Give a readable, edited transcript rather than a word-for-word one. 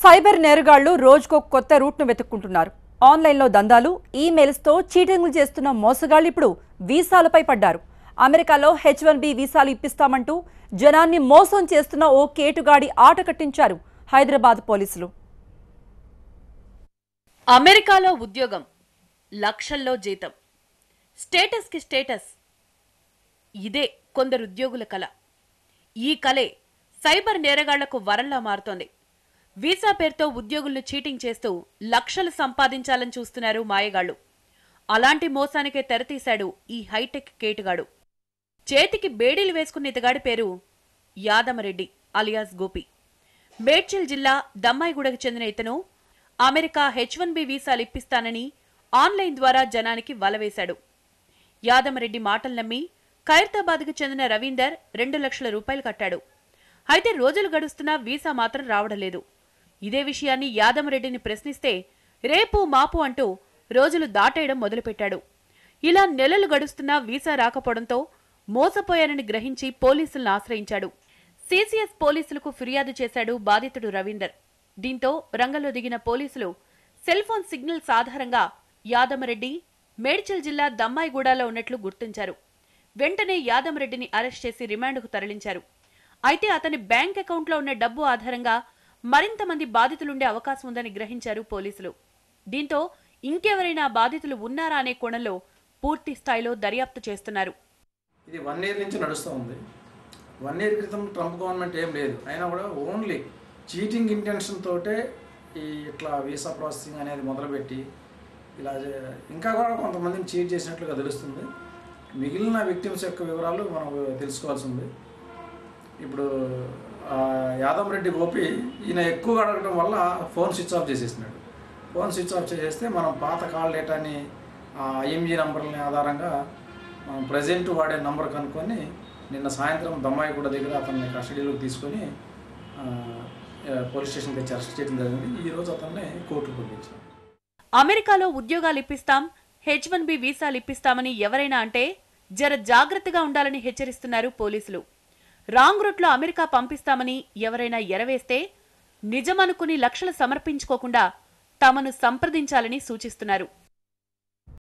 Cyber నేరగాళ్లు రోజుకో కొత్త రూట్ను వెతుక్కుంటున్నారు. ఆన్లైన్లో దందాలు, ఈమెయిల్స్తో చీటింగ్లు చేస్తున్న మోసగాళ్లు ఇప్పుడు వీసాలపై పడ్డారు. అమెరికాలో H1B వీసాలు ఇప్పిస్తామంటూ జనాన్ని మోసం చేస్తున్న ఓ కేటుగాడి ఆట కట్టించారు హైదరాబాద్ పోలీసులు. అమెరికాలో ఉద్యోగం, లక్షల్లో జీతం, స్టేటస్ కి స్టేటస్, ఇదే కొందరు ఉద్యోగుల కల. ఈ కలే సైబర్ నేరగాళ్లకు వరంలా మారుతోంది. వీసా పేరుతో ఉద్యోగులను చీటింగ్ చేస్తూ లక్షలు సంపాదించాలని చూస్తున్నారు మాయగాళ్లు. అలాంటి మోసానికే తెరతీశాడు ఈ హైటెక్ కేటుగాడు. చేతికి బేడీలు వేసుకున్న ఇతగాడి పేరు యాదమరెడ్డి అలియాస్ గోపి. మేడ్చల్ జిల్లా దమ్మాయిగూడకు చెందిన ఇతను అమెరికా H1B వీసాలు ఇప్పిస్తానని ఆన్లైన్ ద్వారా జనానికి వలవేశాడు. యాదమరెడ్డి మాటలు నమ్మి ఖైరతాబాద్కు చెందిన రవీందర్ 2 లక్షల రూపాయలు కట్టాడు. అయితే రోజులు గడుస్తున్నా వీసా మాత్రం రావడం లేదు. ఇదే విషయాన్ని యాదమరెడ్డిని ప్రశ్నిస్తే రేపు మాపు అంటూ రోజులు దాటేయడం మొదలుపెట్టాడు. ఇలా నెలలు గడుస్తున్నా వీసా రాకపోవడంతో మోసపోయానని గ్రహించి పోలీసులను ఆశ్రయించాడు. సిసిఎస్ పోలీసులకు ఫిర్యాదు చేశాడు బాధితుడు రవీందర్. దీంతో రంగంలో దిగిన పోలీసులు సెల్ ఫోన్ సిగ్నల్స్ ఆధారంగా యాదమరెడ్డి మేడ్చల్ జిల్లా దమ్మాయిగూడలో ఉన్నట్లు గుర్తించారు. వెంటనే యాదమరెడ్డిని అరెస్ట్ చేసి రిమాండ్కు తరలించారు. అయితే అతని బ్యాంక్ అకౌంట్లో ఉన్న డబ్బు ఆధారంగా మరింత మంది బాధితులుండే అవకాశం ఉందని గ్రహించారు పోలీసులు. దీంతో ఇంకెవరైనా బాధితులు ఉన్నారా అనే కోణంలో పూర్తి స్థాయిలో దర్యాప్తు చేస్తున్నారు. ఇది 1 ఇయర్ నుంచి నడుస్తూ ఉంది. 1 ఇయర్ క్రితం ట్రంప్ గవర్నమెంట్ ఏం లేదు, అయినా కూడా ఓన్లీ చీటింగ్ ఇంటెన్షన్ తోటే ఇట్లా వీసా ప్రాసెసింగ్ అనేది మొదలుపెట్టి ఇలా ఇంకా కూడా కొంతమందిని చీట్ చేసినట్లుగా తెలుస్తుంది. మిగిలిన విక్టిమ్స్ యొక్క వివరాలు మనం తెలుసుకోవాల్సి ఉంది. ఇప్పుడు యాదమరెడ్డి గోపి ఈయన ఎక్కువగా అడగడం వల్ల ఫోన్ స్విచ్ ఆఫ్ చేసేసినాడు. ఫోన్ స్విచ్ ఆఫ్ చేసేస్తే మనం పాత కాల్ డేటాని IMG నంబర్లని ఆధారంగా మనం ప్రజెంట్ వాడే నంబర్ కనుక్కొని నిన్న సాయంత్రం దమ్మాయిగూడ దగ్గర అతన్ని కస్టడీలోకి తీసుకొని పోలీస్ స్టేషన్ తెచ్చి అరెస్ట్ చేయడం జరిగింది. ఈరోజు అతన్ని కోర్టుకు పంపించాం. అమెరికాలో ఉద్యోగాలు ఇప్పిస్తాం, H1B వీసాలు ఇప్పిస్తామని ఎవరైనా అంటే జర జాగ్రత్తగా ఉండాలని హెచ్చరిస్తున్నారు పోలీసులు. రాంగ్ రూట్లో అమెరికా పంపిస్తామని ఎవరైనా ఎరవేస్తే నిజమనుకుని లక్షలు సమర్పించుకోకుండా తమను సంప్రదించాలని సూచిస్తున్నారు.